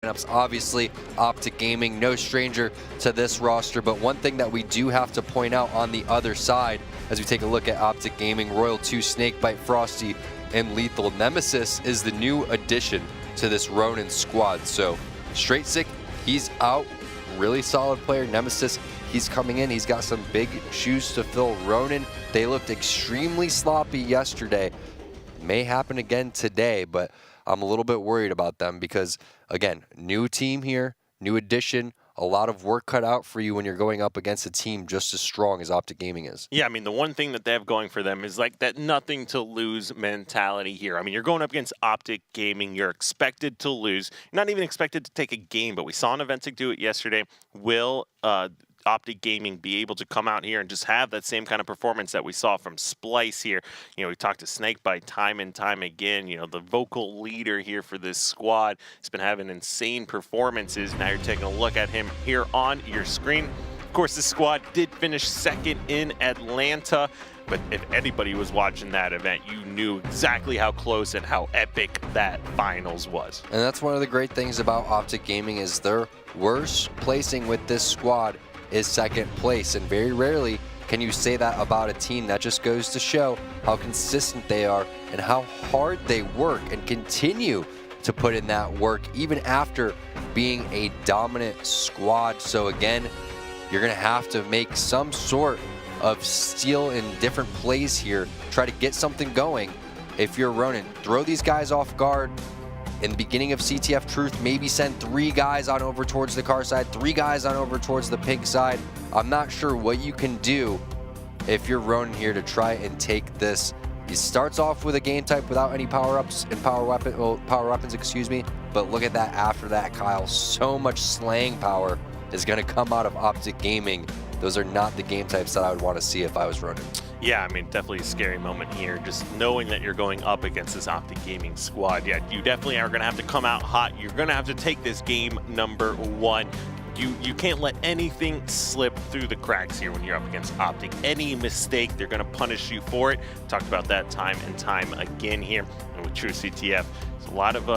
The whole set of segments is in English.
lineups. Obviously, OpTic Gaming, no stranger to this roster, but one thing that we do have to point out on the other side as we take a look at OpTic Gaming, Royal 2, Snakebite, Frosty, and Lethal Nemesis is the new addition to this Ronin squad. So, Straight Sick, he's out, really solid player. Nemesis, he's coming in, he's got some big shoes to fill. Ronin, they looked extremely sloppy yesterday. May happen again today, but I'm a little bit worried about them because, again, new team here, new addition, a lot of work cut out for you when you're going up against a team just as strong as OpTic Gaming is. Yeah, I mean, the one thing that they have going for them is like that nothing to lose mentality here. I mean, you're going up against OpTic Gaming. You're expected to lose. You're not even expected to take a game, but we saw an Eventic do it yesterday. Will OpTic Gaming be able to come out here and just have that same kind of performance that we saw from Splice here? You know, we talked to Snakebite time and time again, you know, the vocal leader here for this squad. He's been having insane performances. Now you're taking a look at him here on your screen. Of course, this squad did finish second in Atlanta, but if anybody was watching that event, you knew exactly how close and how epic that finals was. And that's one of the great things about OpTic Gaming is their worst placing with this squad is second place, and very rarely can you say that about a team. That just goes to show how consistent they are and how hard they work and continue to put in that work even after being a dominant squad. So again, you're gonna have to make some sort of steal in different plays here, try to get something going. If you're Ronin, throw these guys off guard. In the beginning of CTF Truth, maybe send 3 guys on over towards the car side, 3 guys on over towards the pink side. I'm not sure what you can do if you're Ronin here to try and take this. He starts off with a game type without any power-ups and power weapons, excuse me. But look at that after that, Kyle. So much slaying power is going to come out of OpTic Gaming. Those are not the game types that I would want to see if I was Ronin. Yeah, I mean, definitely a scary moment here, just knowing that you're going up against this OpTic Gaming squad. Yeah, you definitely are going to have to come out hot. You're going to have to take this game number 1. You can't let anything slip through the cracks here when you're up against OpTic. Any mistake, they're going to punish you for it. Talked about that time and time again here. And with True CTF, there's a lot of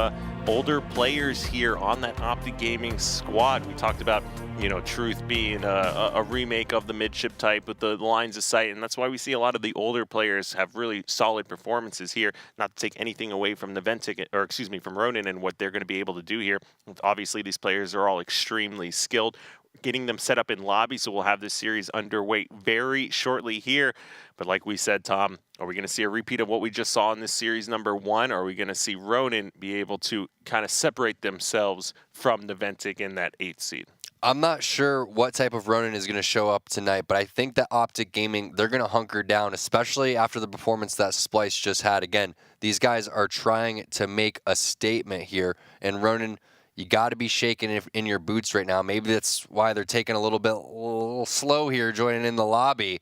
older players here on that OpTic Gaming squad. We talked about, you know, Truth being a remake of the midship type with the lines of sight, and that's why we see a lot of the older players have really solid performances here. Not to take anything away from the Ventic, or excuse me, from Ronin and what they're going to be able to do here. Obviously, these players are all extremely skilled. Getting them set up in lobby, so we'll have this series underway very shortly here. But like we said, Tom, are we going to see a repeat of what we just saw in this series number 1? Or are we going to see Ronin be able to kind of separate themselves from the Ventic in that 8th seed? I'm not sure what type of Ronin is going to show up tonight, but I think that OpTic Gaming, they're going to hunker down, especially after the performance that Splice just had. Again, these guys are trying to make a statement here, and Ronin, you got to be shaking in your boots right now. Maybe that's why they're taking a little slow here, joining in the lobby.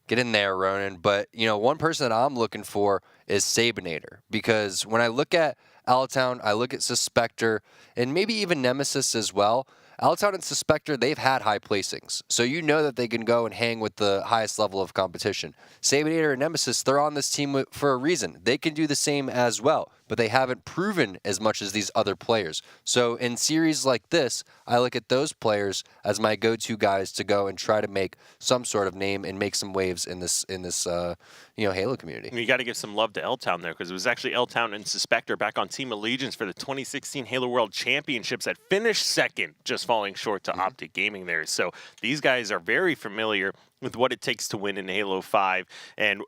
Get in there, Ronin. But, you know, one person that I'm looking for is Sabinator, because when I look at Altown, I look at Suspector, and maybe even Nemesis as well. Altown and Suspector, they've had high placings, so you know that they can go and hang with the highest level of competition. Sabinator and Nemesis, they're on this team for a reason. They can do the same as well, but they haven't proven as much as these other players. So in series like this, I look at those players as my go-to guys to go and try to make some sort of name and make some waves in this you know, Halo community. You got to give some love to L-Town there, because it was actually L-Town and Suspector back on Team Allegiance for the 2016 Halo World Championships that finished second, just falling short to OpTic Gaming there. So these guys are very familiar with what it takes to win in Halo 5 and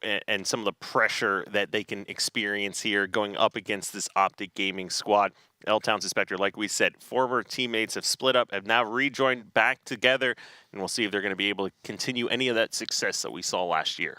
some of the pressure that they can experience here going up against this OpTic Gaming squad. L-Town Suspector, like we said, former teammates have split up, have now rejoined back together, and we'll see if they're going to be able to continue any of that success that we saw last year.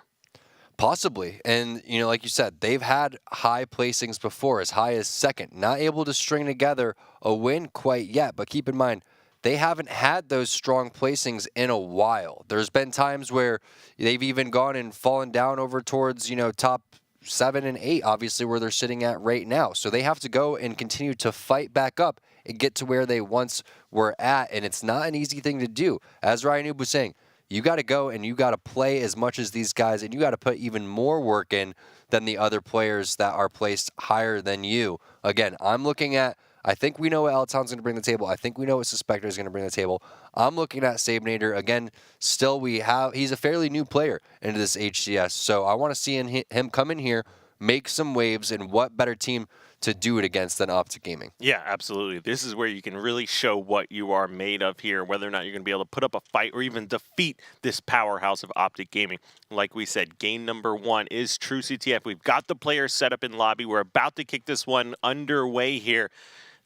Possibly. And, you know, like you said, they've had high placings before, as high as second. Not able to string together a win quite yet, but keep in mind, they haven't had those strong placings in a while. There's been times where they've even gone and fallen down over towards, you know, top 7 and 8, obviously, where they're sitting at right now. So they have to go and continue to fight back up and get to where they once were at, and it's not an easy thing to do. As Ryan Noob was saying, you got to go and you got to play as much as these guys, and you got to put even more work in than the other players that are placed higher than you. Again, I'm looking at I think we know what L-Town's going to bring to the table. I think we know what Suspector is going to bring to the table. I'm looking at Sabinator. Again, still he's a fairly new player into this HCS, so I want to see him come in here, make some waves, and what better team to do it against than OpTic Gaming. Yeah, absolutely. This is where you can really show what you are made of here, whether or not you're going to be able to put up a fight or even defeat this powerhouse of OpTic Gaming. Like we said, game number 1 is True CTF. We've got the players set up in lobby. We're about to kick this one underway here.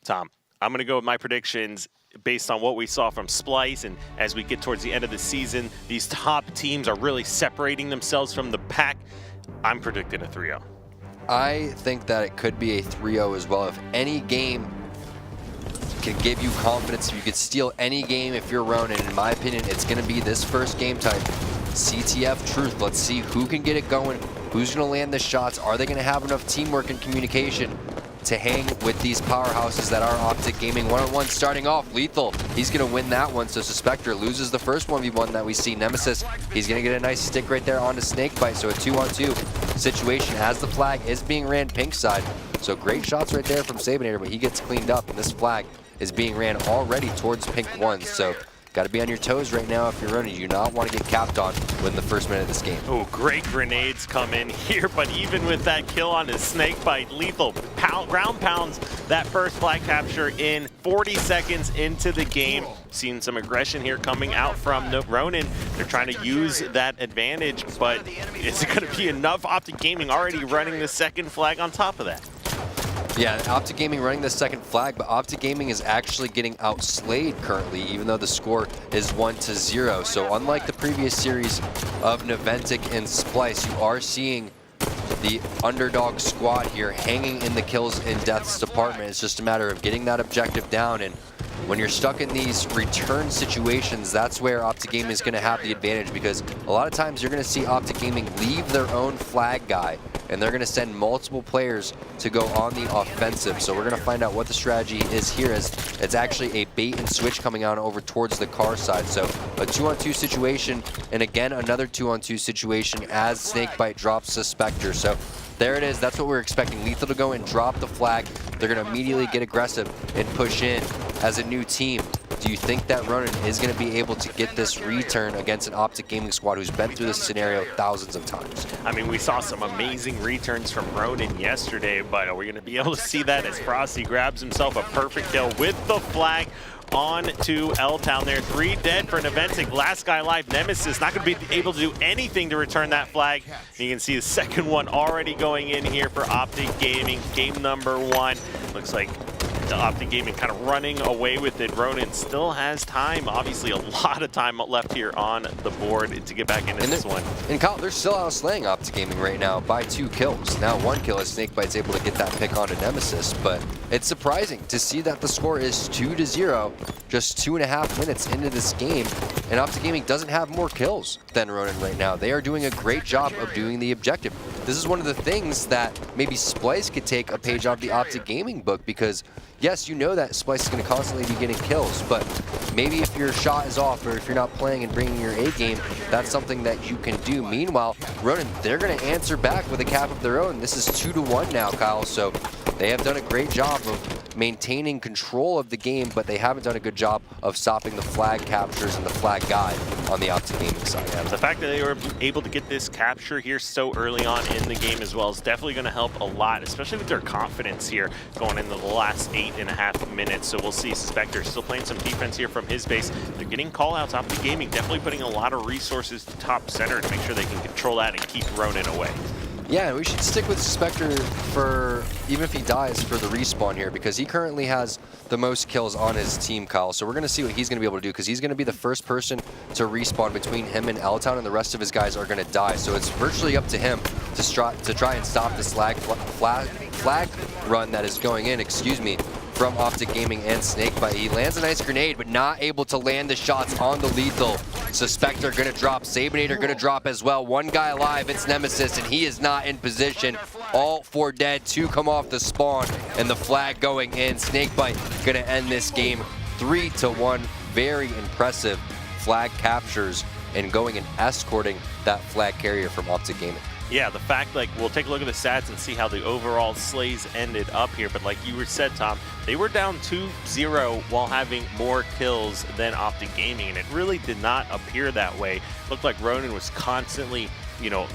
Tom, I'm going to go with my predictions based on what we saw from Splice, and as we get towards the end of the season, these top teams are really separating themselves from the pack. I'm predicting a 3-0. I think that it could be a 3-0 as well. If any game can give you confidence, if you could steal any game if you're Ronin, in my opinion, it's going to be this first game type. CTF Truth. Let's see who can get it going, who's going to land the shots. Are they going to have enough teamwork and communication to hang with these powerhouses that are OpTic Gaming? One-on-one starting off. Lethal, he's going to win that one, so Suspector loses the first 1v1 that we see. Nemesis, he's going to get a nice stick right there onto Snakebite, so a 2-on-2 situation as the flag is being ran pink side. So great shots right there from Sabinator, but he gets cleaned up, and this flag is being ran already towards pink 1, so got to be on your toes right now if you're running. You do not want to get capped on within the first minute of this game. Oh, great grenades come in here, but even with that kill on his Snakebite, Lethal ground pounds that first flag capture in 40 seconds into the game. Seeing some aggression here coming out from the Ronin. They're trying to use that advantage, but is it going to be enough? OpTic Gaming already running the second flag on top of that. Yeah, OpTic Gaming running the second flag, but OpTic Gaming is actually getting outslayed currently, even though the score is 1-0. So unlike the previous series of Naventic and Splice, you are seeing the underdog squad here hanging in the kills and deaths department. It's just a matter of getting that objective down, and when you're stuck in these return situations, that's where OpTic Gaming is going to have the advantage, because a lot of times you're going to see OpTic Gaming leave their own flag guy, and they're going to send multiple players to go on the offensive. So we're going to find out what the strategy is here, as it's actually a bait and switch coming on over towards the car side. So a 2-on-2 situation, and again another 2-on-2 situation as Snakebite drops Suspector. So there it is. That's what we're expecting. Lethal to go and drop the flag. They're going to immediately get aggressive and push in as a new team. Do you think that Ronin is going to be able to get this return against an OpTic Gaming squad who's been through this scenario thousands of times? I mean, we saw some amazing returns from Ronin yesterday, but are we going to be able to see that as Frosty grabs himself a perfect kill with the flag on to L-Town there? 3 dead for Naventic. Last guy alive, Nemesis, not going to be able to do anything to return that flag. You can see the second one already going in here for OpTic Gaming. Game number 1. Looks like the OpTic Gaming kind of running away with it. Ronin still has time, obviously a lot of time left here on the board to get back into this one. And Kyle, they're still outslaying OpTic Gaming right now by 2 kills. Now 1 kill as Snakebite's able to get that pick onto Nemesis, but it's surprising to see that the score is 2-0 just 2.5 minutes into this game, and OpTic Gaming doesn't have more kills than Ronin right now. They are doing a great job of doing the objective. This is one of the things that maybe Splice could take a page off the OpTic Gaming book, because yes, you know that Splice is going to constantly be getting kills, but maybe if your shot is off or if you're not playing and bringing your A game, that's something that you can do. Meanwhile, Ronin, they're going to answer back with a cap of their own. This is 2-1 now, Kyle, so they have done a great job of maintaining control of the game, but they haven't done a good job of stopping the flag captures and the flag guide on the OpTic Gaming side. Yeah, the fact that they were able to get this capture here so early on in the game as well is definitely going to help a lot, especially with their confidence here going into the last 8.5 minutes. So we'll see Suspector still playing some defense here from his base. They're getting call-outs. OpTic Gaming definitely putting a lot of resources to top center to make sure they can control that and keep Ronin away. Yeah, we should stick with Suspector for, even if he dies, for the respawn here, because he currently has the most kills on his team, Kyle. So we're going to see what he's going to be able to do, because he's going to be the first person to respawn between him and L-Town, and the rest of his guys are going to die. So it's virtually up to him to try and stop this flag run that is going in, from OpTic Gaming and Snakebite. He lands a nice grenade, but not able to land the shots on the Lethal. Suspector gonna drop, Sabinator gonna drop as well. 1 guy alive, it's Nemesis, and he is not in position. All 4 dead, 2 come off the spawn, and the flag going in. Snakebite gonna end this game 3-1. Very impressive flag captures and going and escorting that flag carrier from OpTic Gaming. Yeah, the fact, like, we'll take a look at the stats and see how the overall slays ended up here. But like you said, Tom, they were down 2-0 while having more kills than OpTic Gaming, and it really did not appear that way. Looked like Ronin was constantly, you know,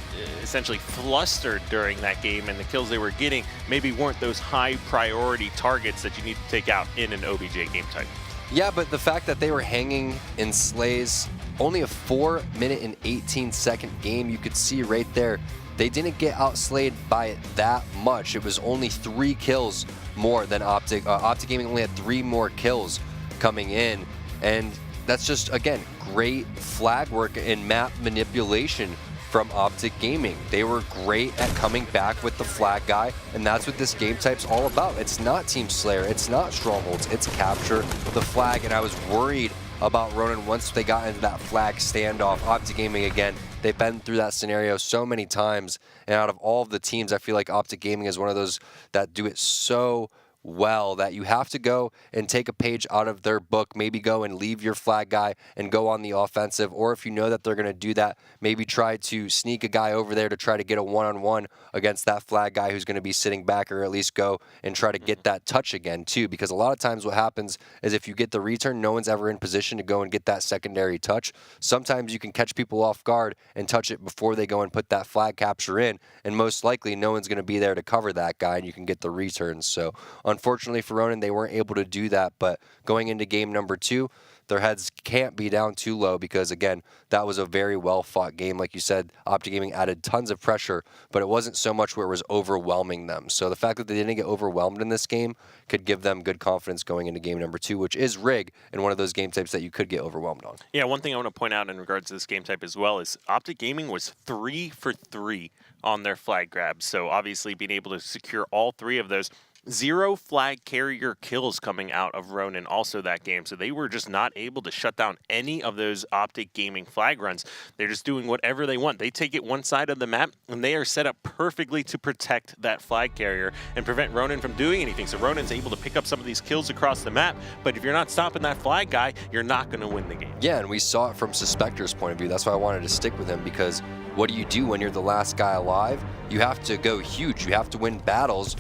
essentially flustered during that game, and the kills they were getting maybe weren't those high priority targets that you need to take out in an OBJ game type. Yeah, but the fact that they were hanging in slays, only a 4-minute and 18-second game, you could see right there, they didn't get outslayed by it that much. It was only 3 kills more than OpTic. OpTic Gaming only had 3 more kills coming in, and that's just, again, great flag work and map manipulation from OpTic Gaming. They were great at coming back with the flag guy, and that's what this game type's all about. It's not Team Slayer, it's not Strongholds, it's capture the flag, and I was worried about Ronin once they got into that flag standoff. OpTic Gaming, again, they've been through that scenario so many times, and out of all of the teams, I feel like OpTic Gaming is one of those that do it so well that you have to go and take a page out of their book, maybe go and leave your flag guy and go on the offensive, or if you know that they're going to do that, maybe try to sneak a guy over there to try to get a one-on-one against that flag guy who's going to be sitting back, or at least go and try to get that touch again too, because a lot of times what happens is if you get the return, no one's ever in position to go and get that secondary touch. Sometimes you can catch people off guard and touch it before they go and put that flag capture in, and most likely no one's going to be there to cover that guy, and you can get the returns. So unfortunately for Ronin, they weren't able to do that, but going into game number 2, their heads can't be down too low because, again, that was a very well-fought game. Like you said, OpTic Gaming added tons of pressure, but it wasn't so much where it was overwhelming them. So the fact that they didn't get overwhelmed in this game could give them good confidence going into game number 2, which is Rig, and one of those game types that you could get overwhelmed on. Yeah, one thing I want to point out in regards to this game type as well is OpTic Gaming was 3 for 3 on their flag grabs. So obviously being able to secure all 3 of those. 0 flag carrier kills coming out of Ronin also that game. So they were just not able to shut down any of those OpTic Gaming flag runs. They're just doing whatever they want. They take it one side of the map, and they are set up perfectly to protect that flag carrier and prevent Ronin from doing anything. So Ronin's able to pick up some of these kills across the map, but if you're not stopping that flag guy, you're not going to win the game. Yeah, and we saw it from Suspector's point of view. That's why I wanted to stick with him, because what do you do when you're the last guy alive? You have to go huge. You have to win battles,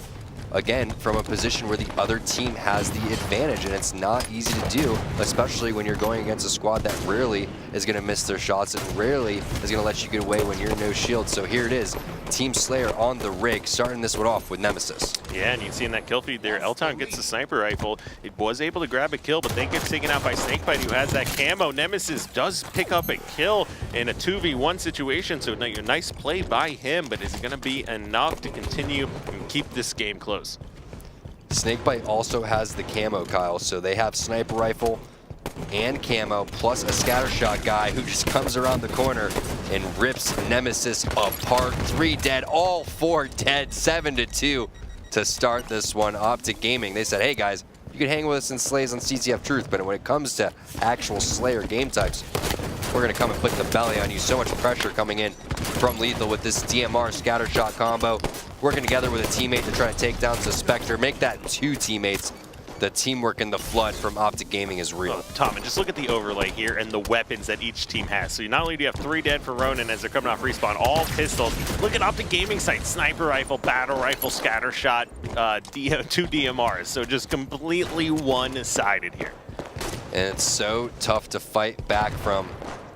again, from a position where the other team has the advantage, and it's not easy to do, especially when you're going against a squad that rarely is going to miss their shots and rarely is going to let you get away when you're no shield. So here it is, Team Slayer on the Rig, starting this one off with Nemesis. Yeah, and you can see in that kill feed there, L-Town gets the sniper rifle. It was able to grab a kill, but then gets taken out by Snakebite, who has that camo. Nemesis does pick up a kill in a 2v1 situation, so a nice play by him, but is it going to be enough to continue and keep this game close? Snakebite also has the camo, Kyle, so they have sniper rifle and camo, plus a scatter shot guy who just comes around the corner and rips Nemesis apart. 3 dead, all 4 dead, 7-2 to start this one. OpTic Gaming, they said, hey guys, you can hang with us in Slays on CTF Truth, but when it comes to actual Slayer game types, we're going to come and put the belly on you. So much pressure coming in from Lethal with this DMR scatter shot combo. Working together with a teammate to try to take down Suspector. Make that 2 teammates. The teamwork in the flood from OpTic Gaming is real. Tom, and just look at the overlay here and the weapons that each team has. So not only do you have 3 dead for Ronin as they're coming off respawn, all pistols. Look at OpTic Gaming site, sniper rifle, battle rifle, scatter shot, 2 DMRs. So just completely one-sided here. And it's so tough to fight back from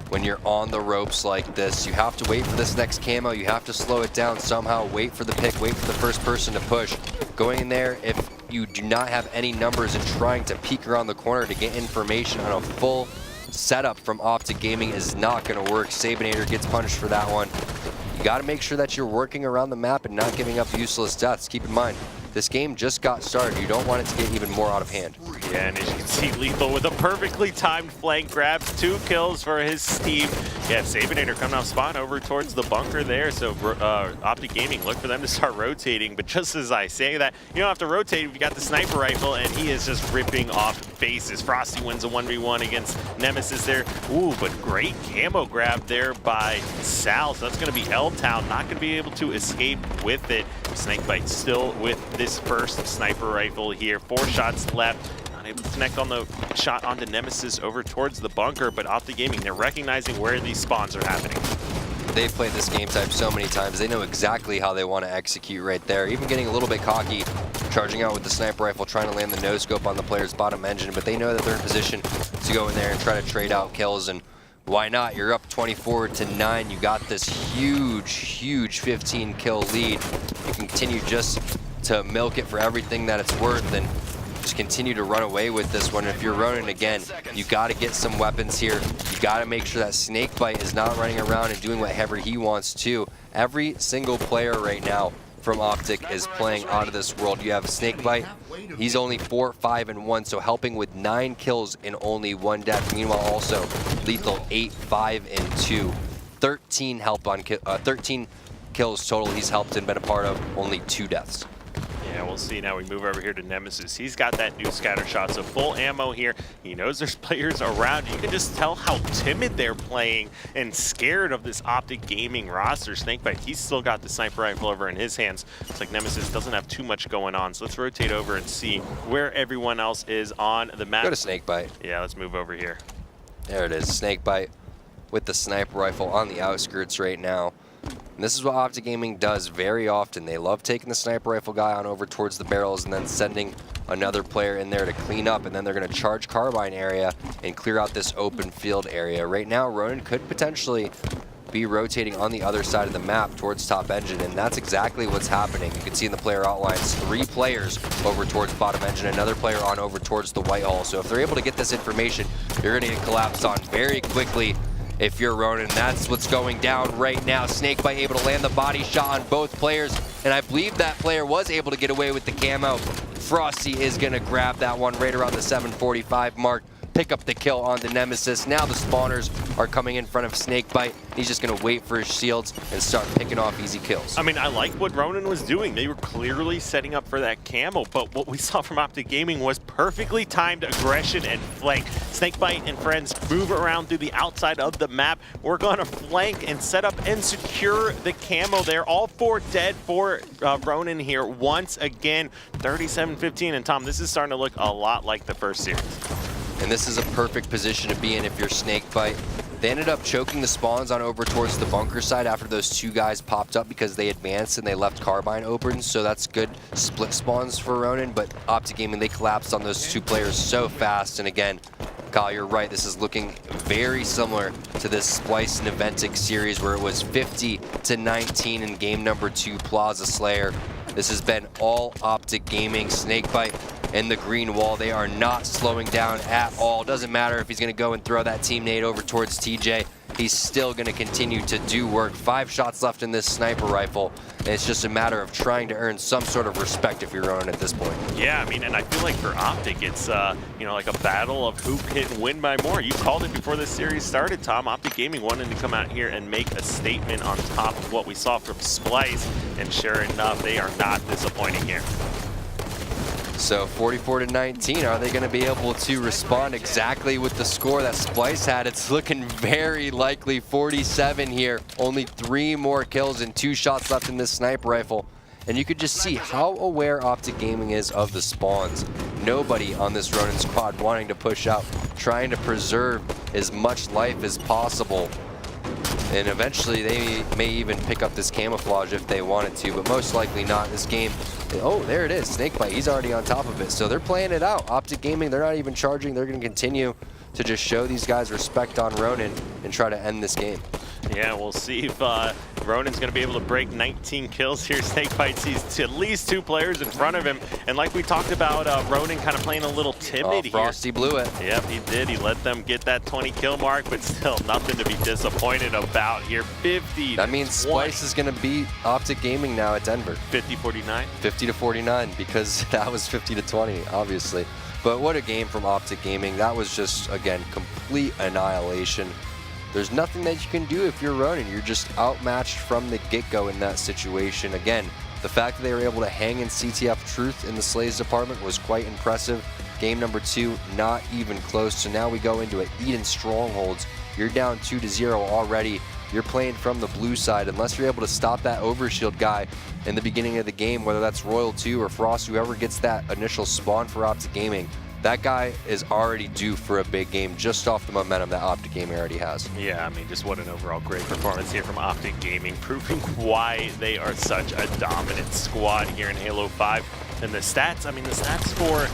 when you're on the ropes like this. You have to wait for this next camo. You have to slow it down somehow. Wait for the pick. Wait for the first person to push. Going in there, if you do not have any numbers and trying to peek around the corner to get information on a full setup from OpTic Gaming is not going to work. Sabinator gets punished for that one. You got to make sure that you're working around the map and not giving up useless deaths. Keep in mind, this game just got started. You don't want it to get even more out of hand. Yeah, and as you can see, Lethal with a perfectly timed flank grabs, 2 kills for his team. Yeah, Sabinator coming off spawn over towards the bunker there. So OpTic Gaming, look for them to start rotating. But just as I say that, you don't have to rotate if you got the sniper rifle, and he is just ripping off faces. Frosty wins a 1v1 against Nemesis there. Ooh, but great camo grab there by Sal. So that's going to be L-Town, not going to be able to escape with it. Snakebite still with this first sniper rifle here. 4 shots left. Not able to connect on the shot onto Nemesis over towards the bunker, but OpTic Gaming, they're recognizing where these spawns are happening. They've played this game type so many times. They know exactly how they want to execute right there. Even getting a little bit cocky, charging out with the sniper rifle, trying to land the no-scope on the player's bottom engine, but they know that they're in position to go in there and try to trade out kills, and why not? You're up 24-9. You got this huge 15 kill lead. You continue just to milk it for everything that it's worth and just continue to run away with this one. If you're Ronin, again, you got to get some weapons here. You got to make sure that Snakebite is not running around and doing whatever he wants to. Every single player right now from OpTic is playing out of this world. You have Snakebite. He's only 4-5-1, so helping with 9 kills in only 1 death. Meanwhile, also lethal 8-5-2, 13 help on 13 kills total. He's helped and been a part of only 2 deaths. Yeah, we'll see. Now we move over here to Nemesis. He's got that new scatter shot, so full ammo here. He knows there's players around. You can just tell how timid they're playing and scared of this OpTic Gaming roster. Snakebite, he's still got the sniper rifle over in his hands. It's like Nemesis doesn't have too much going on. So let's rotate over and see where everyone else is on the map. Go to Snakebite. Yeah, let's move over here. There it is, Snakebite with the sniper rifle on the outskirts right now. And this is what OpTic Gaming does very often. They love taking the sniper rifle guy on over towards the barrels and then sending another player in there to clean up, and then they're going to charge Carbine area and clear out this open field area. Right now, Ronin could potentially be rotating on the other side of the map towards top engine, and that's exactly what's happening. You can see in the player outlines 3 players over towards bottom engine, another player on over towards the Whitehall. So if they're able to get this information, you're going to get collapsed on very quickly. If you're Ronin, that's what's going down right now. Snakebite able to land the body shot on both players, and I believe that player was able to get away with the camo. Frosty is going to grab that one right around the 7:45 mark, pick up the kill on the Nemesis. Now the spawners are coming in front of Snakebite. He's just going to wait for his shields and start picking off easy kills. I mean, I like what Ronin was doing. They were clearly setting up for that camo, but what we saw from OpTic Gaming was perfectly timed aggression and flank. Snakebite and friends move around through the outside of the map. We're going to flank and set up and secure the camo there. All 4 dead for Ronin here once again. 37-15, and Tom, this is starting to look a lot like the first series. And this is a perfect position to be in if you're Snakebite. They ended up choking the spawns on over towards the bunker side after those 2 guys popped up because they advanced and they left Carbine open, so that's good split spawns for Ronin, but OpTic Gaming, they collapsed on those 2 players so fast. And again, Kyle, you're right, this is looking very similar to this Splice and Eventic series where it was 50-19 in game number 2, Plaza Slayer. This has been all OpTic Gaming. Snakebite in the green wall. They are not slowing down at all. Doesn't matter if he's going to go and throw that team nade over towards TJ. He's still going to continue to do work. 5 shots left in this sniper rifle, and it's just a matter of trying to earn some sort of respect if you're Ronin at this point. Yeah, I mean, and I feel like for OpTic, it's you know, like a battle of who can win by more. You called it before this series started, Tom. OpTic Gaming wanted to come out here and make a statement on top of what we saw from Splice, and sure enough, they are not disappointing here. So 44-19, are they going to be able to respond exactly with the score that Splice had? It's looking very likely 47 here. Only 3 more kills and 2 shots left in this sniper rifle. And you could just see how aware OpTic Gaming is of the spawns. Nobody on this Ronin squad wanting to push out, trying to preserve as much life as possible. And eventually they may even pick up this camouflage if they wanted to, but most likely not. This game, oh, there it is, Snakebite, he's already on top of it. So they're playing it out. OpTic Gaming, they're not even charging. They're going to continue to just show these guys respect on Ronin and try to end this game. Yeah, we'll see if Ronin's going to be able to break 19 kills here. Snakebite sees at least 2 players in front of him. And like we talked about, Ronin kind of playing a little timid here. Frosty blew it. Yep, he did. He let them get that 20 kill mark, but still nothing to be disappointed about here. 50. That means Splice is going to beat OpTic Gaming now at Denver. 50-49? 50-49, because that was 50-20, obviously. But what a game from OpTic Gaming. That was just, again, complete annihilation. There's nothing that you can do if you're Ronin. You're just outmatched from the get-go in that situation. Again, the fact that they were able to hang in CTF Truth in the Slays department was quite impressive. Game number 2, not even close. So now we go into an Eden Strongholds. You're down 2-0 already. You're playing from the blue side. Unless you're able to stop that overshield guy in the beginning of the game, whether that's Royal 2 or Frost, whoever gets that initial spawn for OpTic Gaming, that guy is already due for a big game just off the momentum that OpTic Gaming already has. Yeah, I mean, just what an overall great performance here from OpTic Gaming, proving why they are such a dominant squad here in Halo 5. And the stats, I mean, the stats for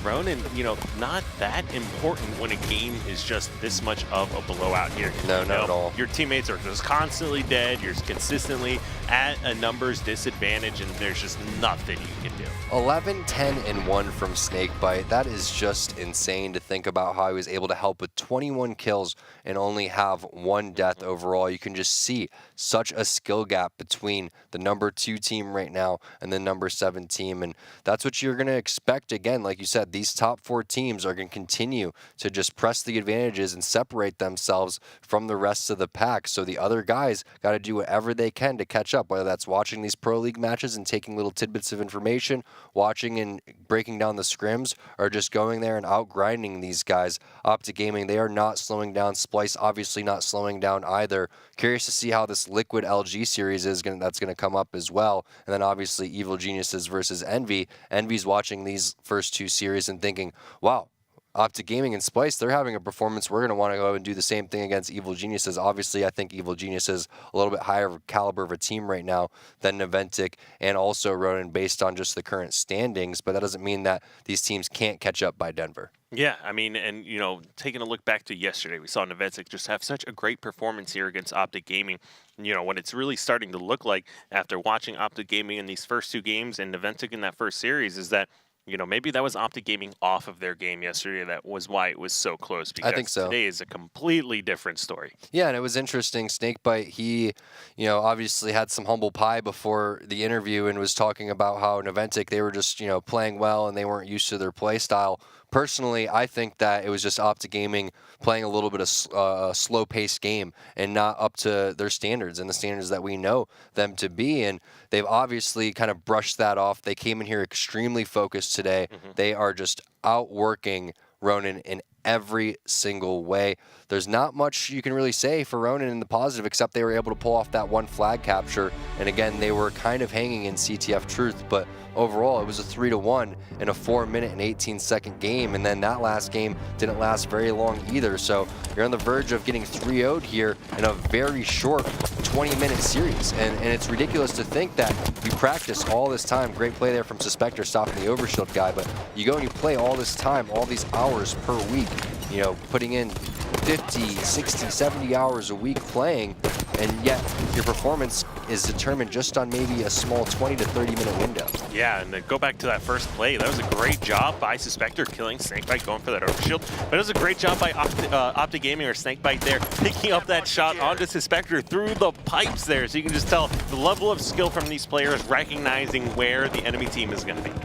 Ronin, you know, not that important when a game is just this much of a blowout here. No, not at all. Your teammates are just constantly dead. You're consistently at a numbers disadvantage, and there's just nothing you can do. 11, 10, and 1 from Snakebite. That is just insane to think about how he was able to help with 21 kills and only have 1 death overall. You can just see such a skill gap between the number 2 team right now and the number 7 team. And that's what you're going to expect. Again, like you said, these top 4 teams are going to continue to just press the advantages and separate themselves from the rest of the pack. So the other guys got to do whatever they can to catch up, whether that's watching these Pro League matches and taking little tidbits of information, watching and breaking down the scrims, or just going there and out-grinding these guys. OpTic Gaming, they are not slowing down. Splice obviously not slowing down either. Curious to see how this Liquid LG series is that's going to come up as well. And then obviously Evil Geniuses versus Envy. Envy's watching these first 2 series and thinking, wow, OpTic Gaming and Splice, they're having a performance. We're going to want to go and do the same thing against Evil Geniuses. Obviously, I think Evil Genius is a little bit higher of a caliber of a team right now than Naventic and also Ronin based on just the current standings, but that doesn't mean that these teams can't catch up by Denver. Yeah, I mean, and, you know, taking a look back to yesterday, we saw Naventic just have such a great performance here against OpTic Gaming. You know, when it's really starting to look like after watching OpTic Gaming in these first 2 games and Naventic in that first series is that, you know, maybe that was OpTic Gaming off of their game yesterday. That was why it was so close. Because I think so. Today is a completely different story. Yeah, and it was interesting. Snakebite, he, you know, obviously had some humble pie before the interview and was talking about how Naventic, they were just, you know, playing well and they weren't used to their play style. Personally, I think that it was just OpTic Gaming playing a little bit of slow-paced game and not up to their standards and the standards that we know them to be. And they've obviously kind of brushed that off. They came in here extremely focused today. They are just outworking Ronin in every single way. There's not much you can really say for Ronin in the positive, except they were able to pull off that 1 flag capture. And again, they were kind of hanging in CTF truth, but overall it was a 3-1 in a 4-minute and 18-second game. And then that last game didn't last very long either. So you're on the verge of getting 3-0'd here in a very short 20-minute series. And it's ridiculous to think that you practice all this time. Great play there from Suspector stopping the overshield guy, but you go and you play all this time, all these hours per week, you know, putting in 50, 60, 70 hours a week playing, and yet your performance is determined just on maybe a small 20 to 30-minute window. Yeah, and to go back to that first play, that was a great job by Suspector killing Snakebite, going for that overshield. But it was a great job by OpTic Gaming or Snakebite there, picking up that shot onto Suspector through the pipes there. So you can just tell the level of skill from these players, recognizing where the enemy team is going to be.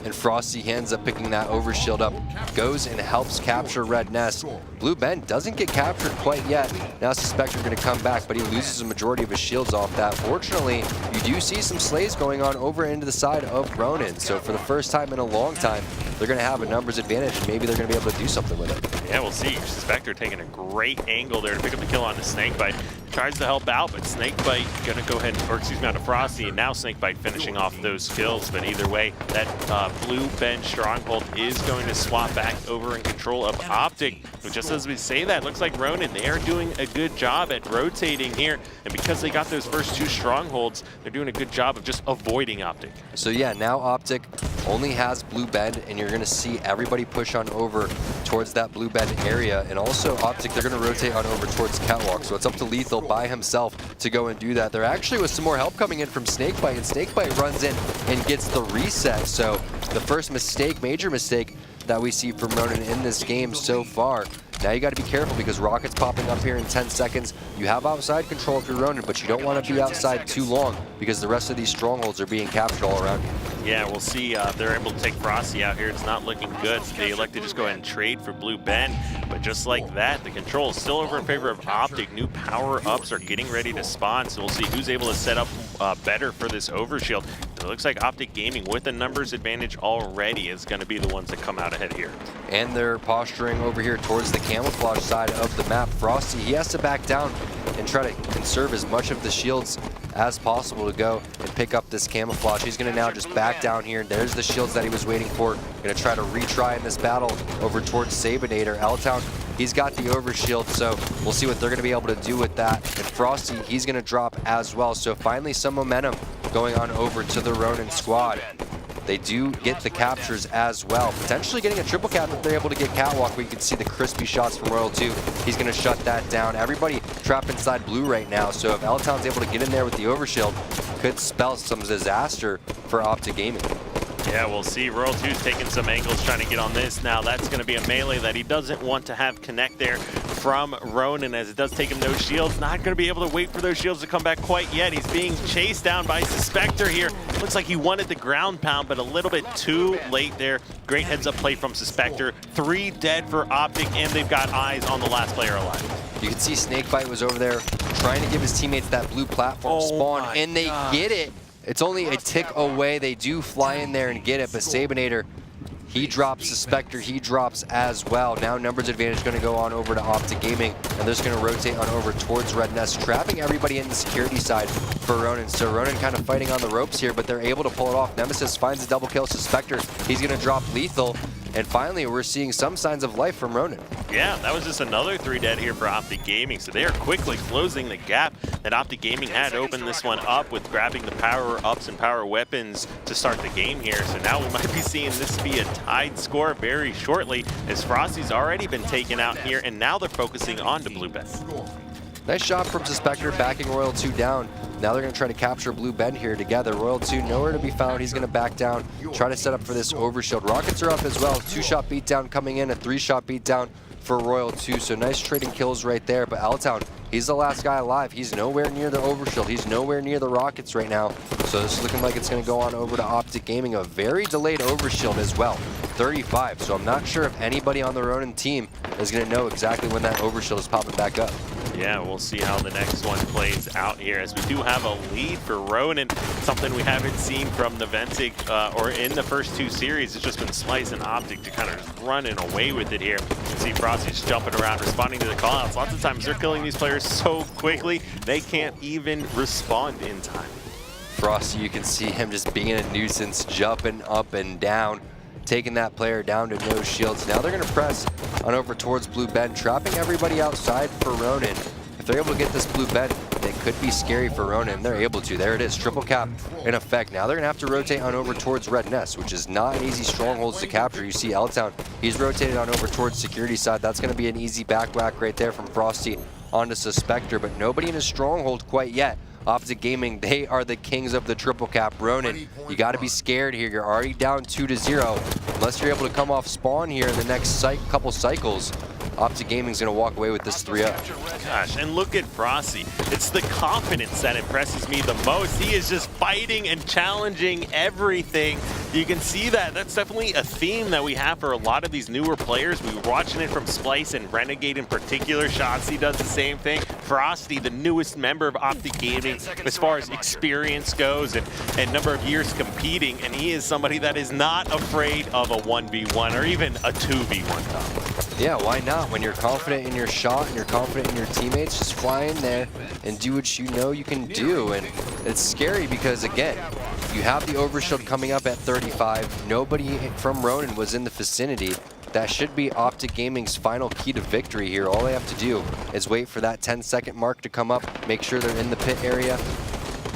And Frosty, he ends up picking that overshield up, goes and helps capture Red Nest. Blue Ben doesn't get captured quite yet. Now Suspector going to come back, but he loses a majority of his shields off that. Fortunately, you do see some slays going on over into the side of Ronin. So for the first time in a long time, they're going to have a numbers advantage, and maybe they're going to be able to do something with it. Yeah, we'll see. Suspector taking a great angle there to pick up the kill on the Snakebite. Tries to help out, but Snakebite going to go ahead, or excuse me, on to Frosty, and now Snakebite finishing off those kills. But either way, that Blue Ben stronghold is going to swap back over in control of OpTic. But just as we say that, looks like Ronin, they are doing a good job at rotating here. And because they got those first 2 strongholds, they're doing a good job of just avoiding OpTic. So yeah, now OpTic only has Blue Ben, and you're going to see everybody push on over towards that Blue Ben area. And also OpTic, they're going to rotate on over towards Catwalk. So it's up to Lethal by himself to go and do that. There actually was some more help coming in from Snakebite, and Snakebite runs in and gets the reset. So the first mistake, major mistake, that we see from Ronin in this game so far. Now you got to be careful because Rocket's popping up here in 10 seconds. You have outside control if you're Ronin, but you don't want to be outside too long because the rest of these strongholds are being captured all around you. Yeah, we'll see. They're able to take Frosty out here. It's not looking good. They elect to just go ahead and trade for Blue Ben. But just like that, the control is still over in favor of OpTic. New power-ups are getting ready to spawn, so we'll see who's able to set up better for this overshield. It looks like OpTic Gaming, with a numbers advantage already, is going to be the ones that come out ahead here. And they're posturing over here towards the camouflage side of the map. Frosty, he has to back down and try to conserve as much of the shields as possible to go and pick up this camouflage. He's going to now just back down here. There's the shields that he was waiting for. Going to try to retry in this battle over towards Sabinator. L-Town, he's got the overshield, so we'll see what they're going to be able to do with that. And Frosty, he's going to drop as well. So finally some momentum going on over to the Ronin squad. They do get the captures as well. Potentially getting a triple cap if they're able to get Catwalk, where you can see the crispy shots from Royal 2. He's going to shut that down. Everybody trapped inside blue right now, so if L-Town's able to get in there with the overshield, could spell some disaster for OpTic Gaming. Yeah, we'll see. Royal 2's taking some angles trying to get on this. Now that's going to be a melee that he doesn't want to have connect there from Ronin, as it does take him those shields. Not going to be able to wait for those shields to come back quite yet. He's being chased down by Suspector here. Looks like he wanted the ground pound, but a little bit too late there. Great heads-up play from Suspector. 3 dead for OpTic, and they've got eyes on the last player alive. You can see Snakebite was over there trying to give his teammates that blue platform spawn, and they get it. It's only a tick away. They do fly in there and get it, but Sabinator, he drops. Suspector, he drops as well. Now numbers advantage going to go on over to OpTic Gaming, and they're just going to rotate on over towards Red Nest, trapping everybody in the security side for Ronin. So Ronin kind of fighting on the ropes here, but they're able to pull it off. Nemesis finds a double kill. Suspector, he's going to drop lethal. And finally, we're seeing some signs of life from Ronin. Yeah, that was just another 3 dead here for OpTic Gaming. So they are quickly closing the gap that OpTic Gaming had. Opened this one up with grabbing the power-ups and power weapons to start the game here. So now we might be seeing this be a tied score very shortly, as Frosty's already been taken out here, and now they're focusing on to Blue Ben. Nice shot from Suspector, backing Royal 2 down. Now they're going to try to capture Blue Ben here together. Royal 2 nowhere to be found. He's going to back down, try to set up for this overshield. Rockets are up as well. 2-shot beatdown coming in, a 3-shot beatdown for Royal 2. So nice trading kills right there. But L-Town, he's the last guy alive. He's nowhere near the overshield. He's nowhere near the rockets right now. So this is looking like it's going to go on over to OpTic Gaming. A very delayed overshield as well, 35. So I'm not sure if anybody on the Ronin team is going to know exactly when that overshield is popping back up. Yeah, we'll see how the next one plays out here, as we do have a lead for Ronin. Something we haven't seen from the Ventic or in the first 2 series. It's just been Slice and OpTic to kind of just running away with it here. You can see Frosty just jumping around, responding to the callouts. Lots of times they're killing these players so quickly, they can't even respond in time. Frosty, you can see him just being a nuisance, jumping up and down, taking that player down to no shields. Now they're going to press on over towards Blue Ben, trapping everybody outside for Ronin. If they're able to get this Blue Ben, it could be scary for Ronin. They're able to. There it is, triple cap in effect. Now they're going to have to rotate on over towards Red Nest, which is not an easy strongholds to capture. You see L-Town, he's rotated on over towards security side. That's going to be an easy back whack right there from Frosty onto Suspector, but nobody in his stronghold quite yet. OpTic Gaming, they are the kings of the triple cap. Ronin, you got to be scared here. You're already down 2-0. Unless you're able to come off spawn here in the next couple cycles, OpTic Gaming's going to walk away with this 3-0. Gosh, and look at Frosty. It's the confidence that impresses me the most. He is just fighting and challenging everything. You can see that. That's definitely a theme that we have for a lot of these newer players. We were watching it from Splice and Renegade in particular. Shotzzy does the same thing. Frosty, the newest member of OpTic Gaming as far as experience goes and number of years competing, and he is somebody that is not afraid of a 1v1 or even a 2v1 top. Yeah, why not? When you're confident in your shot and you're confident in your teammates, just fly in there and do what you know you can do. And it's scary because, again, you have the overshield coming up at 35. Nobody from Ronin was in the vicinity. That should be OpTic Gaming's final key to victory here. All they have to do is wait for that 10-second mark to come up, make sure they're in the pit area,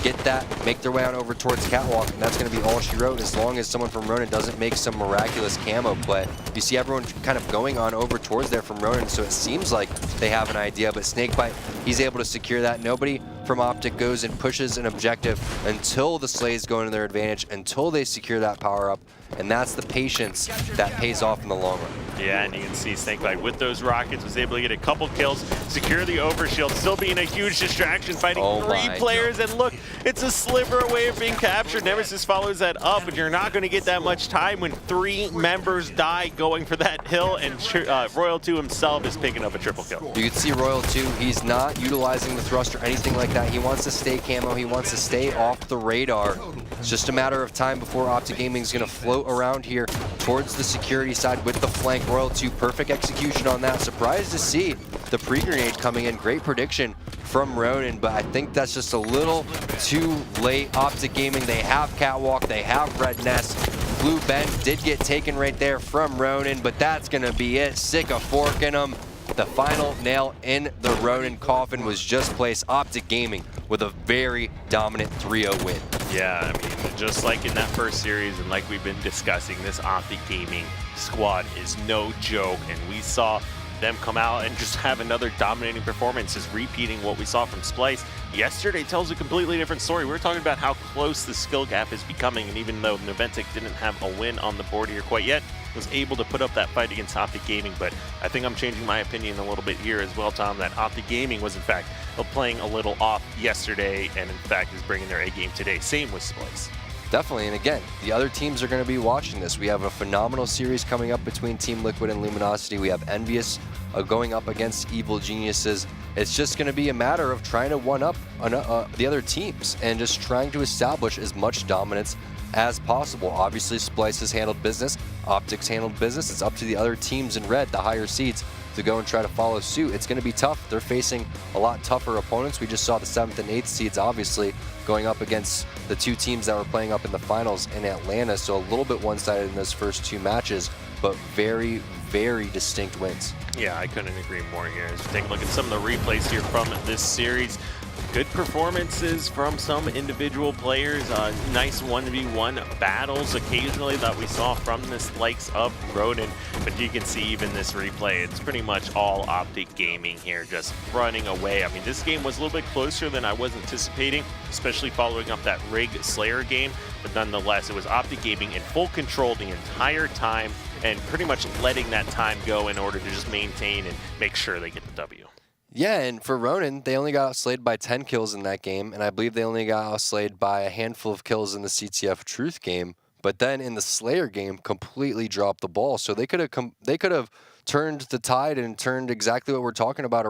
get that, make their way on over towards Catwalk, and that's going to be all she wrote, as long as someone from Ronin doesn't make some miraculous camo play. You see everyone kind of going on over towards there from Ronin, so it seems like they have an idea, but Snakebite, he's able to secure that. Nobody from OpTic goes and pushes an objective until the Slays go into their advantage, until they secure that power-up, and that's the patience that pays off in the long run. Yeah, and you can see Snakebite with those rockets was able to get a couple kills, secure the overshield, still being a huge distraction, fighting 3 players, and look, it's a sliver away of being captured. Nemesis follows that up, and you're not going to get that much time when 3 members die going for that hill, and Royal 2 himself is picking up a triple kill. You can see Royal 2, he's not utilizing the thrust or anything like that. He wants to stay camo, he wants to stay off the radar. It's just a matter of time before OpTic Gaming is going to float around here towards the security side with the flank. Royal 2, perfect execution on that. Surprised to see the pre-grenade coming in. Great prediction from Ronin, but I think that's just a little too late. OpTic Gaming, they have Catwalk, they have Red Nest. Blue Bend did get taken right there from Ronin, but that's going to be it. Sick of forking them. The final nail in the Ronin coffin was just placed. OpTic Gaming with a very dominant 3-0 win. Yeah, I mean, just like in that first series and like we've been discussing, this OpTic Gaming squad is no joke, and we saw them come out and just have another dominating performance, is repeating what we saw from Splice. Yesterday tells a completely different story. We were talking about how close the skill gap is becoming, and even though Noventic didn't have a win on the board here quite yet, was able to put up that fight against OpTic Gaming. But I think I'm changing my opinion a little bit here as well, Tom, that OpTic Gaming was in fact playing a little off yesterday, and in fact is bringing their A game today. Same with Splice. Definitely, and again, the other teams are going to be watching this. We have a phenomenal series coming up between Team Liquid and Luminosity. We have Envious going up against Evil Geniuses. It's just going to be a matter of trying to one-up the other teams and just trying to establish as much dominance as possible. Obviously, Splice has handled business. OpTic's handled business. It's up to the other teams in red, the higher seeds, to go and try to follow suit. It's going to be tough. They're facing a lot tougher opponents. We just saw the 7th and 8th seeds, obviously, going up against the two teams that were playing up in the finals in Atlanta. So a little bit one-sided in those first two matches, but very, very distinct wins. Yeah, I couldn't agree more here. As we take a look at some of the replays here from this series, good performances from some individual players. Nice 1v1 battles occasionally that we saw from the likes of Ronin. But you can see even this replay, it's pretty much all OpTic Gaming here, just running away. I mean, this game was a little bit closer than I was anticipating, especially following up that Rig Slayer game. But nonetheless, it was OpTic Gaming in full control the entire time, and pretty much letting that time go in order to just maintain and make sure they get the W. Yeah, and for Ronin, they only got outslayed by 10 kills in that game, and I believe they only got outslayed by a handful of kills in the CTF Truth game. But then in the Slayer game, completely dropped the ball. So they could have turned the tide and turned exactly what we're talking about